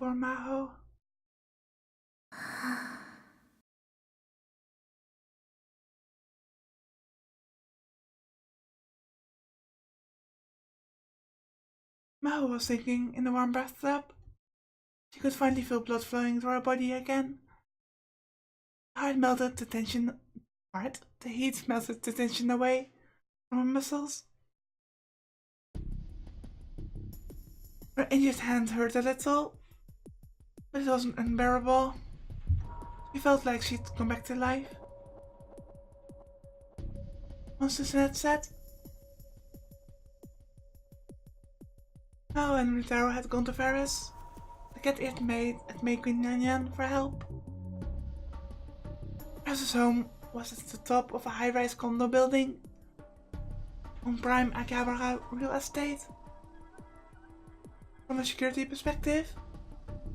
Poor Maho. Maho was sinking in the warm bathtub. She could finally feel blood flowing through her body again. The heat melted the tension away from her muscles. Her injured hand hurt a little, but it wasn't unbearable. She felt like she'd come back to life. Once the sun had set, Meow and Ritaro had gone to Ferris. The cat had made Queen Nyanyan for help. Ferris's home was at the top of a high-rise condo building on prime Akihabara real estate. From a security perspective,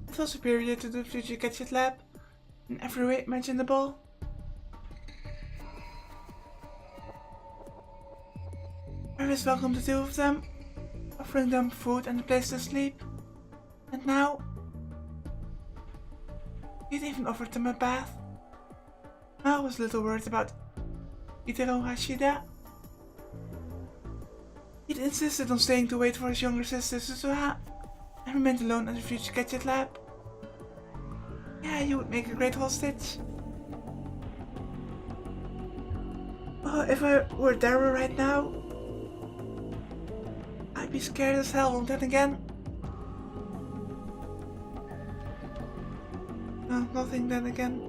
it was superior to the future gadget lab in every way imaginable. Ferris welcomed the two of them, offering them food and a place to sleep. And now, he'd even offered them a bath. Meow was little worried about Itaro Hashida. He'd insisted on staying to wait for his younger sister Suzuha and remained alone at the future gadget lab. Yeah, you would make a great hostage. Oh, if I were Daryl right now, I'd be scared as hell. Then again, no, nothing. Then again,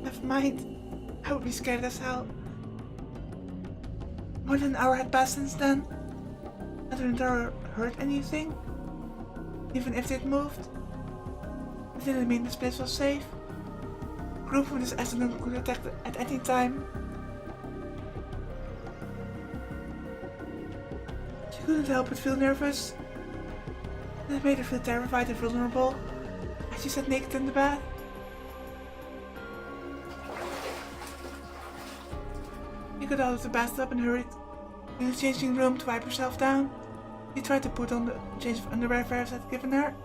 never mind. I would be scared as hell. More than an hour had passed since then. Hadn't Daryl heard anything? Even if they'd moved, it didn't mean this place was safe. A group from this accident could attack at any time. She couldn't help but feel nervous, and it made her feel terrified and vulnerable as she sat naked in the bath. She got out of the bathtub and hurried in the changing room to wipe herself down. She tried to put on the change of underwear Ferris had given her.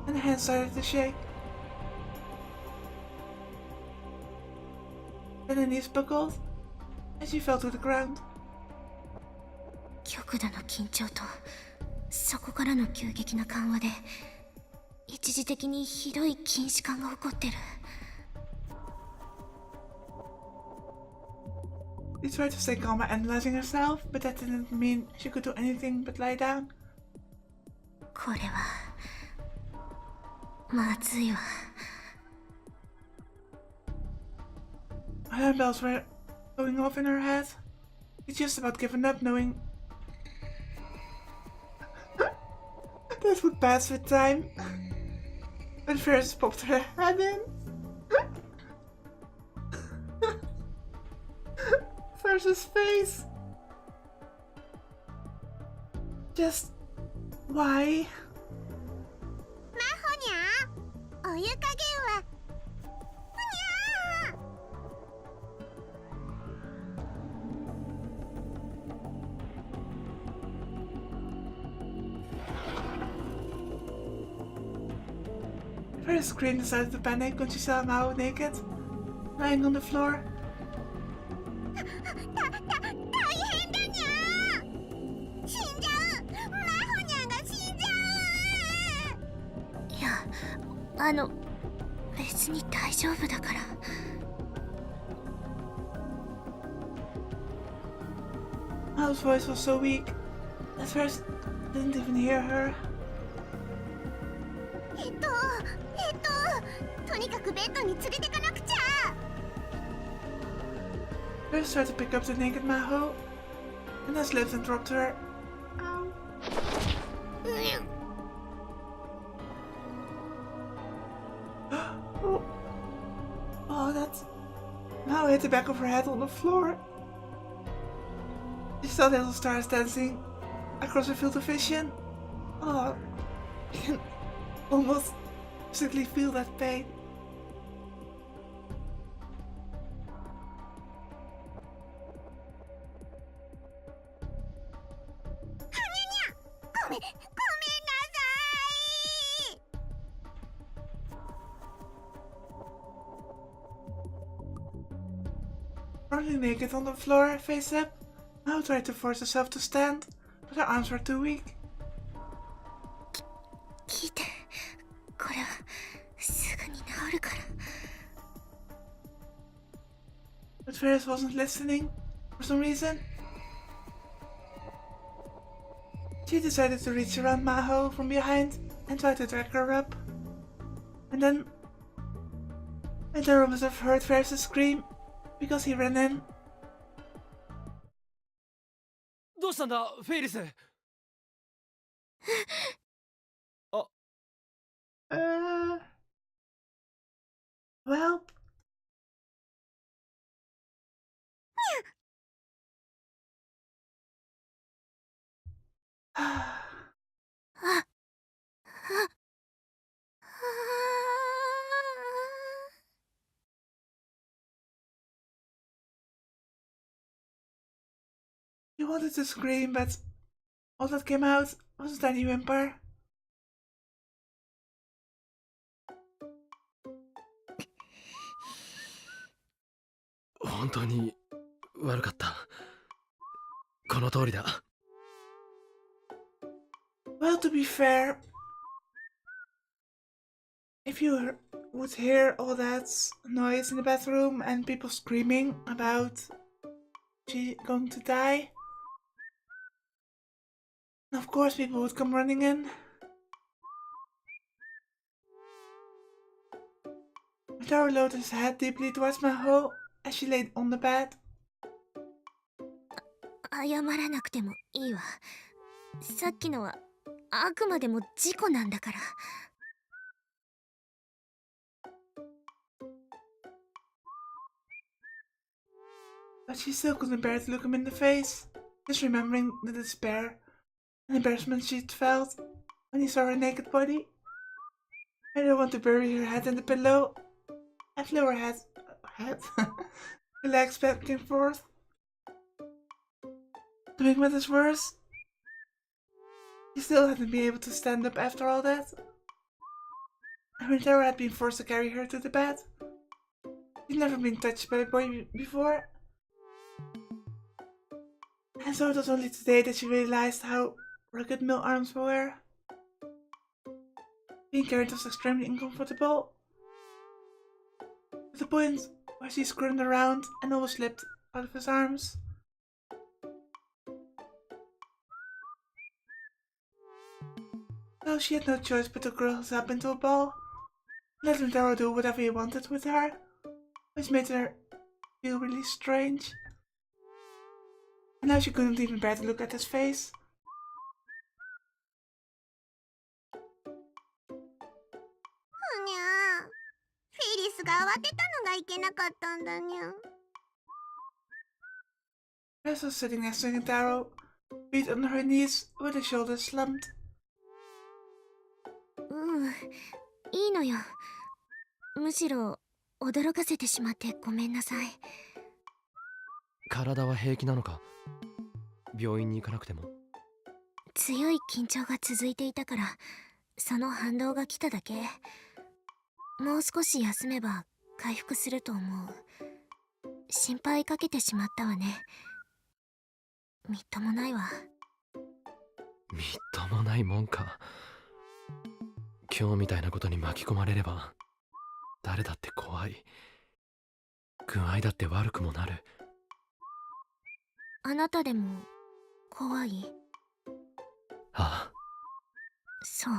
And her hands started to shake. Then her knees buckled, and she fell to the ground. 極度の緊張とそこからの急激な緩和で一時的にひどい筋弛緩が起こってる。She tried to stay calm by analyzing herself, but that didn't mean she could do anything but lie down. これはまずいわ。Alarm bells were going off in her head. She'd just about given up, knowing that would pass with time. When Ferris popped her head in. Ferris's face. Just why? マホニャお湯加減はほにゃ Ferris screamed and started to panic when she saw Meow naked, lying on the floor. 大変だにゃ死んじゃうマホニャが死んじゃういや、別に大丈夫だから。Mew's voice was so weak that Ferris didn't even hear her. とにかくベッドに連れてかなくちゃ。Ferris tried to pick up the naked Maho, and then slipped and dropped her. Ow. Oh, that's... Maho hit the back of her head on the floor. She saw little stars dancing across her field of vision. Oh, you can almost physically feel that pain. めんなさい。 Running naked on the floor, face up, Meow tried to force herself to stand, but her arms were too weak. 聞いて、これはすぐに治るから。 But Ferris wasn't listening, for some reason. She decided to reach around Maho from behind and try to drag her up. And then Taro must have heard Ferris scream because he ran in. どうしたんだ、フェイリス。あ、Well. He wanted to scream, but all that came out was a tiny whimper.「本当に悪かった。この通りだ。」 Well, to be fair, if you would hear all that noise in the bathroom and people screaming about she going to die, of course people would come running in. Taro lowered his head deeply towards Maho as she lay on the bed. 謝らなくてもいいわ。さっきのはあくまでも事故なんだから。 But she still couldn't bear to look him in the face, just remembering the despair and embarrassment she'd felt when he saw her naked body. Made her want to bury her head in the pillow and flew her head her legs back and forth. To make matters worse, she still hadn't been able to stand up after all that. And when Tara had been forced to carry her to the bed, she'd never been touched by a boy before. And so it was only today that she realized how rugged Mill arms were. Being carried was extremely uncomfortable. To the point where she squirmed around and almost slipped out of his arms. So she had no choice but to curl herself into a ball, letting Taro do whatever he wanted with her, which made her feel really strange. And now she couldn't even bear to look at his face. にゃー、フェリスが慌てたのがいけなかったんだにゃ。 Jess was sitting next to Taro, feet under her knees with her shoulders slumped. いいのよ。むしろ驚かせてしまってごめんなさい。体は平気なのか。病院に行かなくても。強い緊張が続いていたから、その反動が来ただけ。もう少し休めば回復すると思う。心配かけてしまったわね。みっともないわ。みっともないもんか。今日みたいなことに巻き込まれれば誰だって怖い。具合だって悪くもなる。あなたでも怖い？ああ。そう。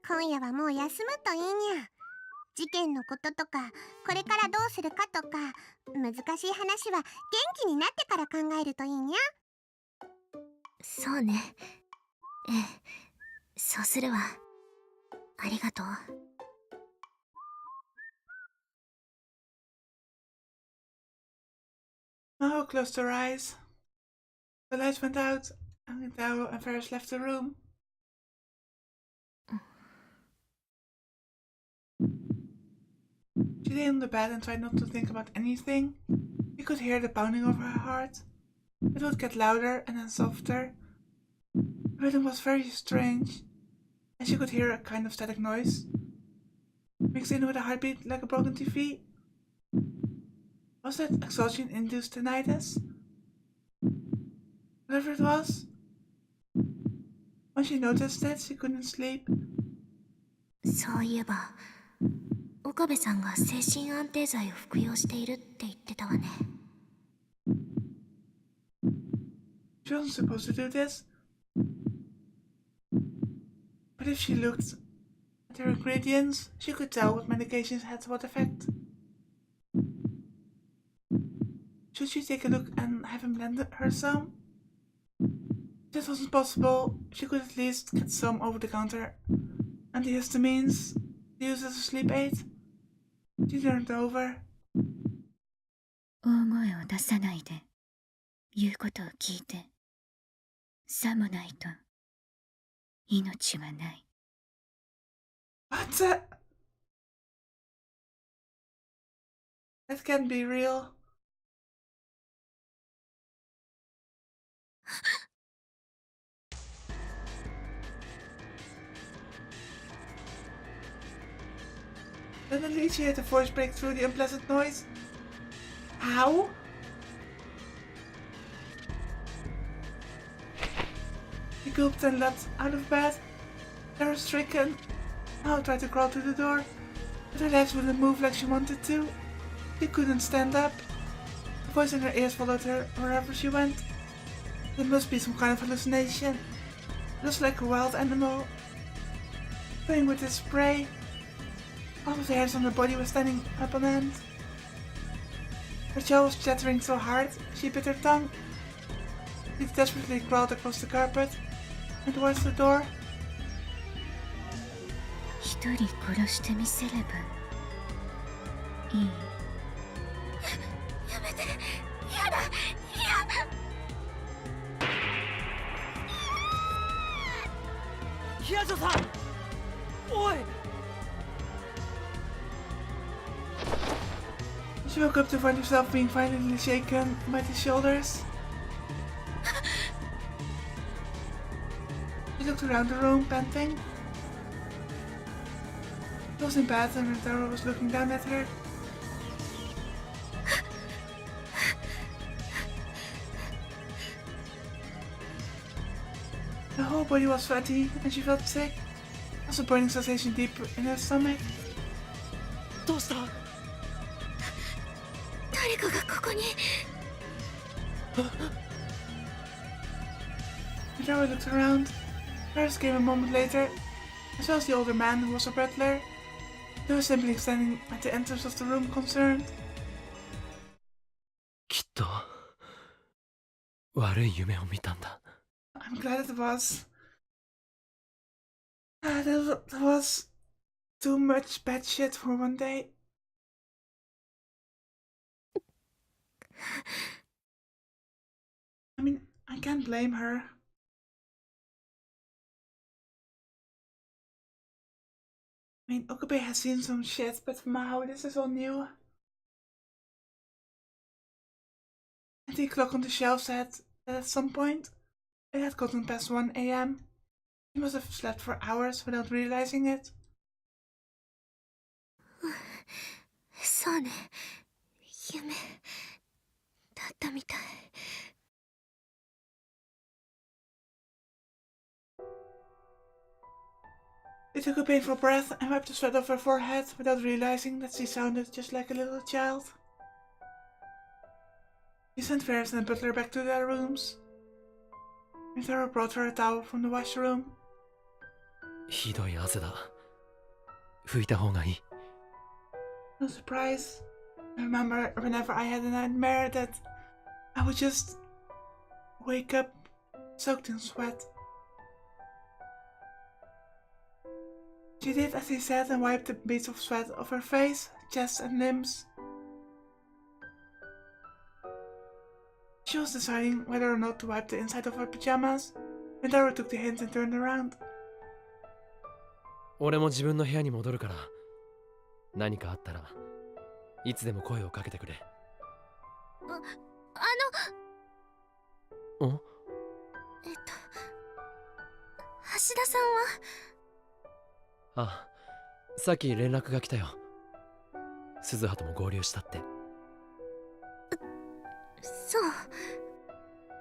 今夜はもう休むといいにゃ。事件のこととか、これからどうするかとか、難しい話は元気になってから考えるといいにゃ。そうね。ええ、そうするわ。ありがとう。Maho closed her eyes. The lights went out, and Taro and Ferris left the room. She lay on the bed and tried not to think about anything. She could hear the pounding of her heart. It would get louder and then softer. The rhythm was very strange, and she could hear a kind of static noise, mixed in with a heartbeat like a broken TV. Was it exhaustion-induced tinnitus? Whatever it was. When she noticed it, she couldn't sleep. そういえば岡部さんが精神安定剤を服用しているって言ってたわね。 She wasn't supposed to do this, but if she looked at her ingredients, she could tell what medications had what effect. Should she take a look and have him lend her some? If this wasn't possible, she could at least get some over the counter. Antihistamines, used as a sleep aid. She turned over. 大声を出さないで言うことを聞いて、さもないと命はない。 What the? That can't be real. Suddenly she heard a voice break through the unpleasant noise. How? She gulped and leapt out of bed. Terror-stricken, Meow tried to crawl to the door, but her legs wouldn't move like she wanted to. She couldn't stand up. The voice in her ears followed her wherever she went. It must be some kind of hallucination. Just like a wild animal, playing with its prey. All of the hairs on her body were standing up on end. Her jaw was chattering so hard, she bit her tongue. She desperately crawled across the carpet and towards the door. 一人殺してみせればいい。やめて、やだ、やだ。ヒヤジョさん、おい。 She woke up to find herself being violently shaken by the shoulders. She looked around the room, panting. She was in bed and her terror was looking down at her. Her whole body was sweaty and she felt sick. There was a burning sensation deep in her stomach. どうした？ 誰かがここに。 The terror looked around. Paris came a moment later, as well as the older man who was a butler. They were simply standing at the entrance of the room, concerned. きっと悪い夢を見たんだ。 I'm glad it was. That was too much bad shit for one day. I mean, I can't blame her. I mean, Okabe has seen some shit, but for Mao, this is all new. And the clock on the shelf said that at some point it had gotten past 1 a.m. He must have slept for hours without realizing it. そうね、夢だったみたい。 She took a painful breath and wiped the sweat off her forehead without realizing that she sounded just like a little child. She sent Ferris and the butler back to their rooms. Mithara brought her a towel from the washroom. ひどい汗だ。拭いた方がいい。 No surprise. I remember whenever I had a nightmare that I would just wake up soaked in sweat. She did as he said and wiped the beads of sweat off her face, chest and limbs. She was deciding whether or not to wipe the inside of her pajamas when Dara took the hint and turned around. 俺も自分の部屋に戻るから、何かあったらいつでも声をかけてくれ。ん？吉田さんは？あ、さっき連絡が来たよ。鈴葉とも合流したって。そう。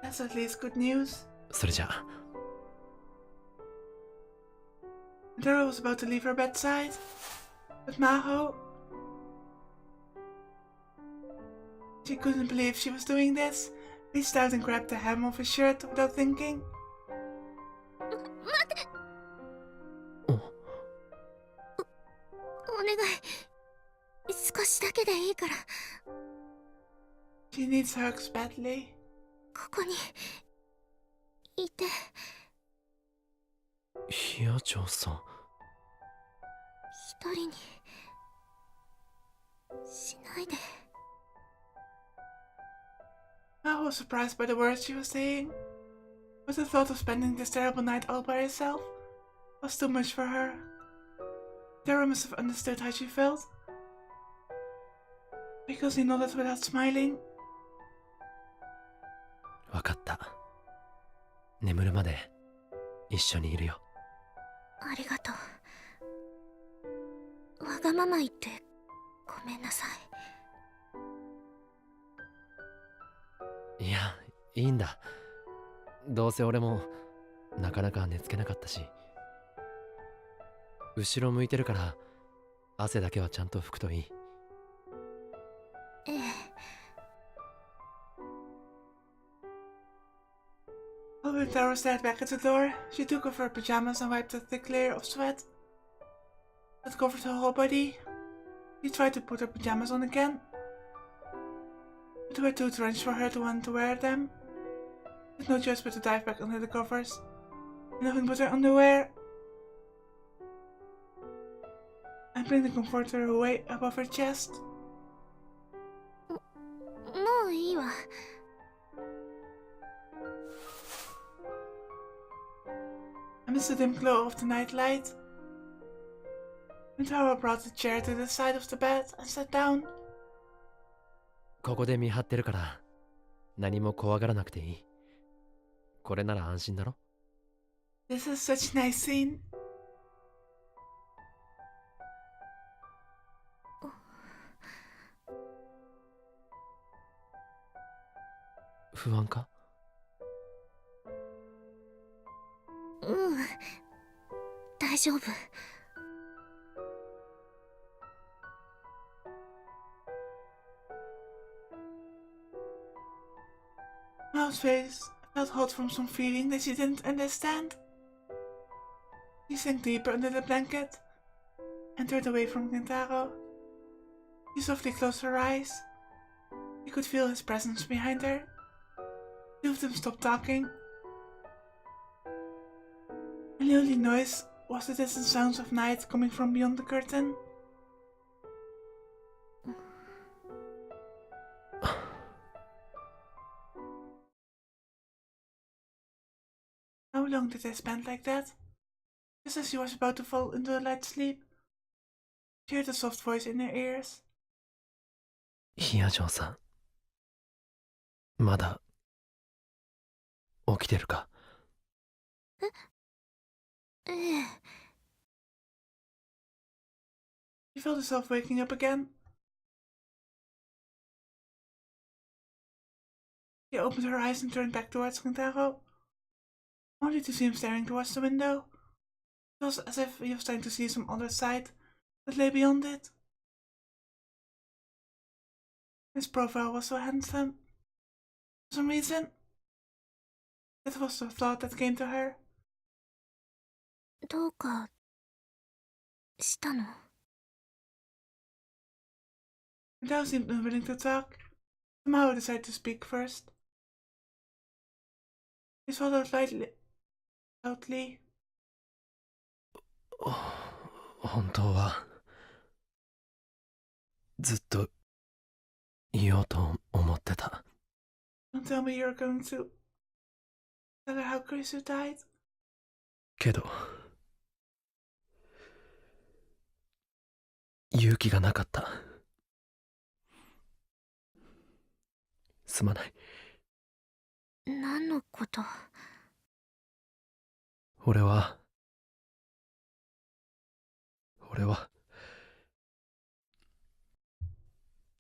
That's at least good news. それじゃあ。Dara was about to leave her bedside, but Maho... She couldn't believe she was doing this, reached out and grabbed the hem of his shirt without thinking. 待って。お願い。少しだけでいいから。She needs hugs badly. ここにいて。ヒヤ長さん。一人にしないで。Maho was surprised by the words she was saying, but the thought of spending this terrible night all by herself was too much for her. Dara must have understood how she felt, because he nodded without smiling. わかった。眠るまで一緒にいるよ。ありがとう。わがまま言ってごめんなさい。いや、いいんだ。どうせ俺もなかなか寝つけなかったし。後ろ向いてるから汗だけはちゃんと拭くといい。ええ。While Tara stared back at the door, she took off her pajamas and wiped a thick layer of sweat that covered her whole body. She tried to put her pajamas on again, but they were too drenched for her to want to wear them. She had no choice but to dive back under the covers, nothing but her underwear, and bring the comforter away above her chest. もういいわ。Amidst the dim glow of the night light, Tara brought the chair to the side of the bed and sat down. ここで見張ってるから何も怖がらなくていい。これなら安心だろ。 This is such a nice scene. 不安か？うん。大丈夫。Mao's face felt hot from some feeling that she didn't understand. She sank deeper under the blanket and turned away from Kentaro. She softly closed her eyes. She could feel his presence behind her. Two of them stopped talking. And the only noise was the distant sounds of night coming from beyond the curtain. How long did they spend like that? Just as she was about to fall into a light sleep, she heard a soft voice in her ears. ヒヤ嬢さん、まだ起きてるか？ええ。 She felt herself waking up again. She opened her eyes and turned back towards Kentaro, only to see him staring towards the window. It was as if he was trying to see some other side that lay beyond it. His profile was so handsome. For some reason, that was the thought that came to her. どうかしたの？ Kentaro seemed unwilling to talk. Somehow decided to speak first. He swallowed loudly. 本当はずっと言おうと思ってた。 Don't tell me you're going to tell her how Chris died. けど勇気がなかった。すまない。何のこと？俺は俺は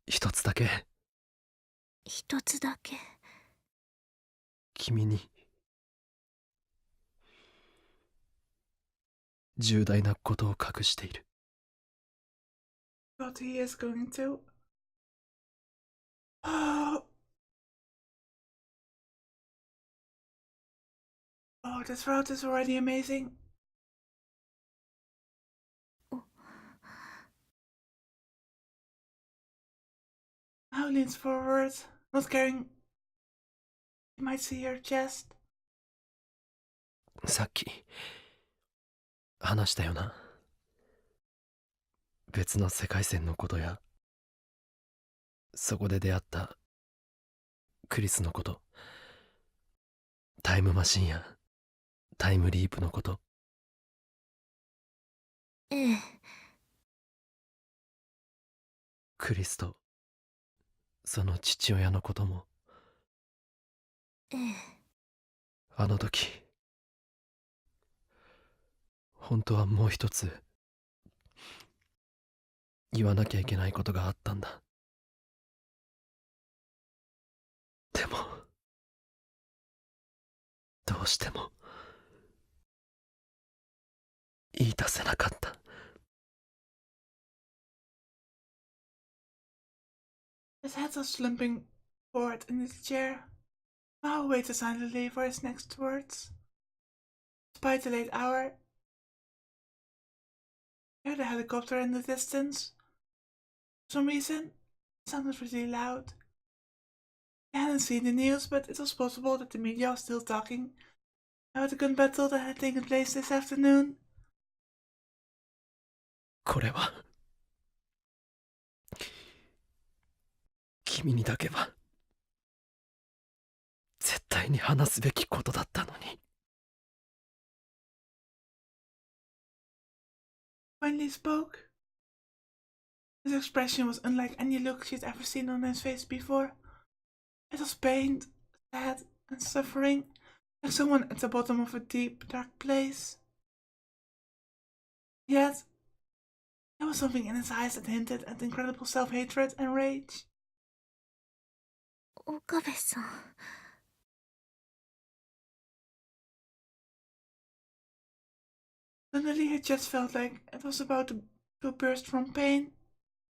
一つだけ一つだけ。君に重大なことを隠している。 What he is going to. Oh. Oh, this route is already amazing. Now leans forward, not caring. You might see her chest. さっき話したよな。別の世界線のことやそこで出会ったクリスのこと、タイムマシンやタイムリープのこと。ええ。クリスとその父親のことも。ええ。あの時本当はもう一つ言わなきゃいけないことがあったんだ。でもどうしても言い出せなかった。His head was slumping forward in his chair. Meow waited silently for his next words. Despite the late hour, he heard a helicopter in the distance. For some reason, it sounded really loud. He hadn't seen the news, but it was possible that the media was still talking about the gun battle that had taken place this afternoon. これは君にだけは絶対に話すべきことだったのに。Finally spoke. His expression was unlike any look she'd ever seen on his face before. It was pained, sad, and suffering, like someone at the bottom of a deep, dark place. Yet, there was something in his eyes that hinted at incredible self-hatred and rage. 岡部さん。Suddenly, he just felt like it was about to burst from pain.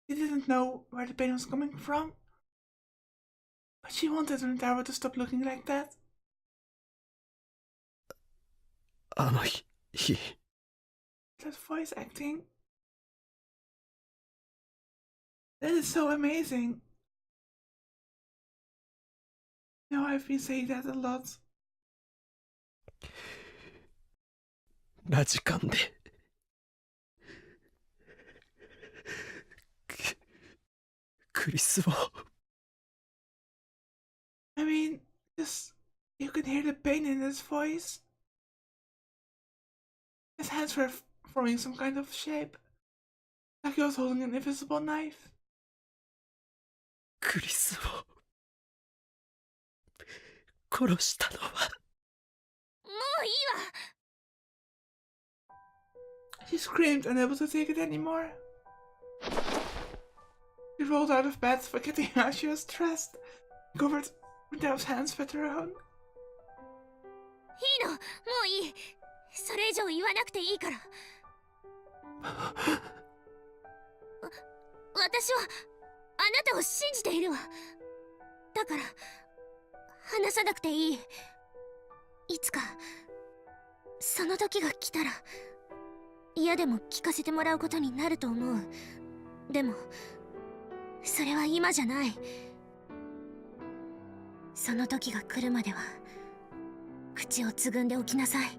He didn't know where the pain was coming from, but she wanted Rintaro to stop looking like that. あの日 That voice acting. That is so amazing. Now I've been saying that a lot. ラジカンでクリスを。 I mean, just you can hear the pain in his voice. His hands were forming some kind of shape, like he was holding an invisible knife. クリスを殺したのは。もういいわ。She screamed, unable to take it anymore. She rolled out of bed, forgetting how she was dressed, covered Rintaro's hands with her own. いいの、もういい。それ以上言わなくていいから。私はあなたを信じているわ。だから話さなくていい。いつかその時が来たら嫌でも聞かせてもらうことになると思う。でもそれは今じゃない。その時が来るまでは口をつぐんでおきなさい。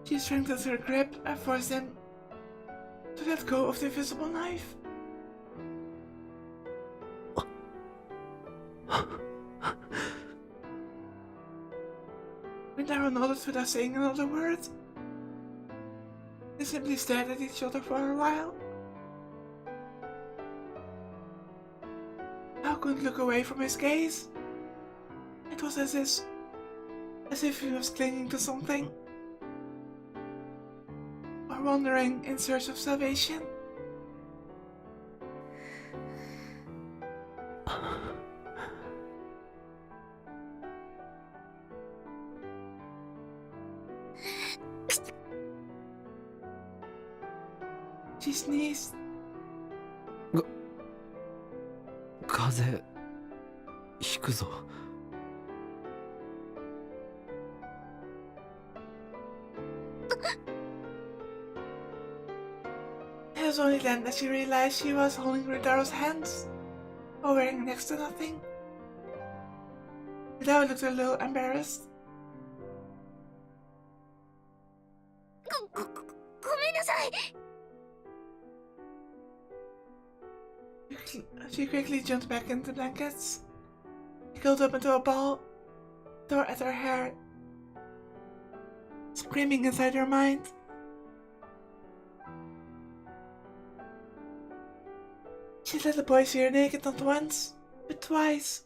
She strengthened her grip and forced him to let go of the invisible knife. Rintaro nodded without saying another word. They simply stared at each other for a while. Meow couldn't look away from his gaze. It was as if he was clinging to something. are wandering in search of salvation. She sneezed. 風邪ひくぞ。It was only then that she realized she was holding Ridaro's hands, while wearing next to nothing. Ridaro looked a little embarrassed. ごめんなさい。 She quickly jumped back into the blankets. She curled up into a ball, tore at her hair, screaming inside her mind. She let the boy see her naked not once, but twice.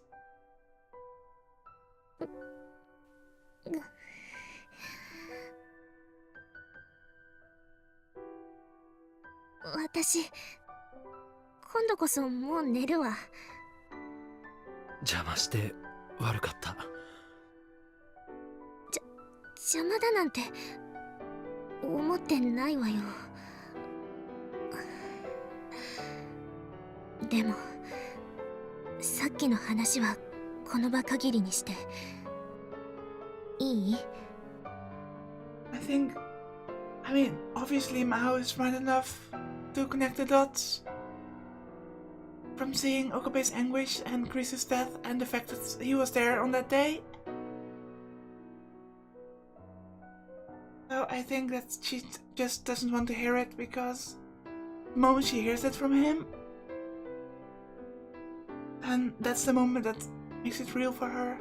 私、今度こそもう寝るわ。邪魔して悪かった。邪魔だなんて思ってないわよ。でもさっきの話はこの場限りにしていい？ I mean, obviously Meow is smart enough to connect the dots. From seeing Okabe's anguish and Chris's death and the fact that he was there on that day. So I think that she just doesn't want to hear it because the moment she hears it from him, and that's the moment that makes it real for her.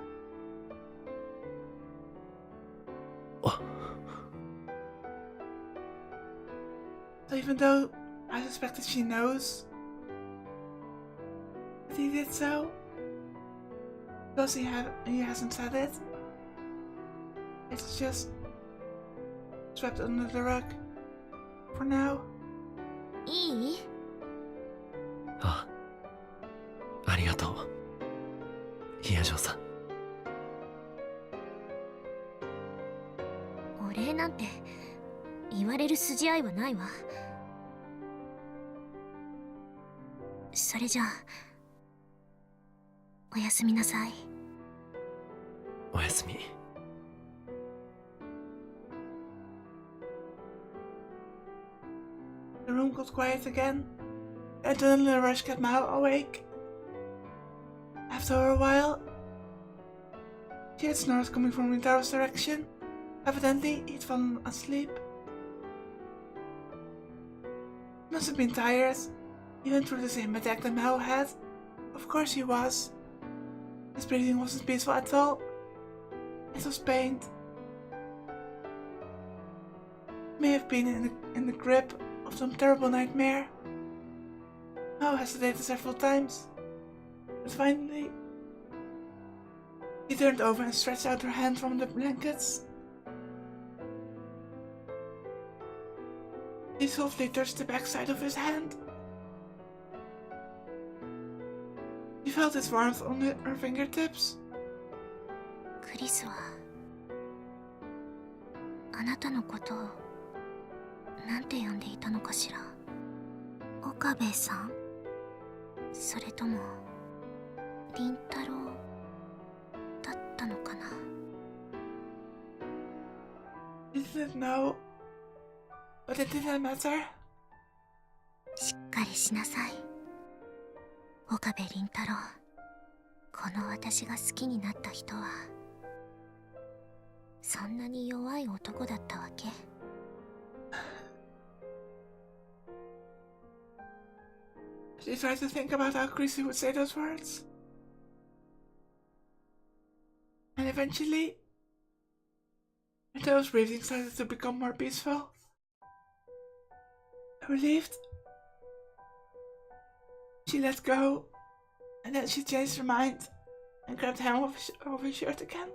So even though I suspect that she knows that he did so, because he hasn't said it, it's just swept under the rug for now. いい？あ、ありがとう、ヒヤジョさん。お礼なんて言われる筋合いはないわ。それじゃあおやすみなさい。おやすみ。The room got quiet again. The adrenaline rush kept Meow awake. After a while, she heard snores coming from Ritaro's direction. Evidently, he'd fallen asleep. He must have been tired. He went through the same attack that Meow had. Of course he was. His breathing wasn't peaceful at all. It was pained. He may have been in the grip of some terrible nightmare. Meow hesitated several times, but finally, she turned over and stretched out her hand from the blankets. She softly touched the backside of his hand. She felt its warmth on her fingertips. クリスはあなたのことをなんて呼んでいたのかしら。岡部さん、それとも凛太郎だったのかな。 She didn't know, but it didn't matter. しっかりしなさい、岡部凛太郎。この私が好きになった人はそんなに弱い男だったわけ。She tried to think about how Chrissy would say those words. And eventually, Ritaro's breathing started to become more peaceful. Relieved, she let go, and then she changed her mind and grabbed him off his shirt again.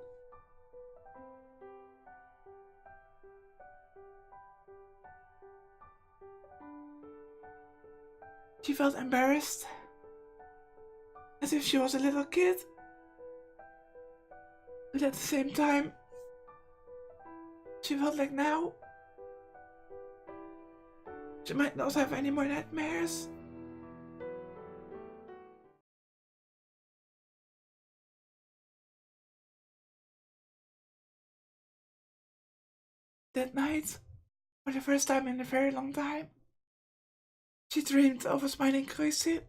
She felt embarrassed, as if she was a little kid. But at the same time, she felt like now she might not have any more nightmares. That night, for the first time in a very long time, she dreamed of a smiling Kreuze.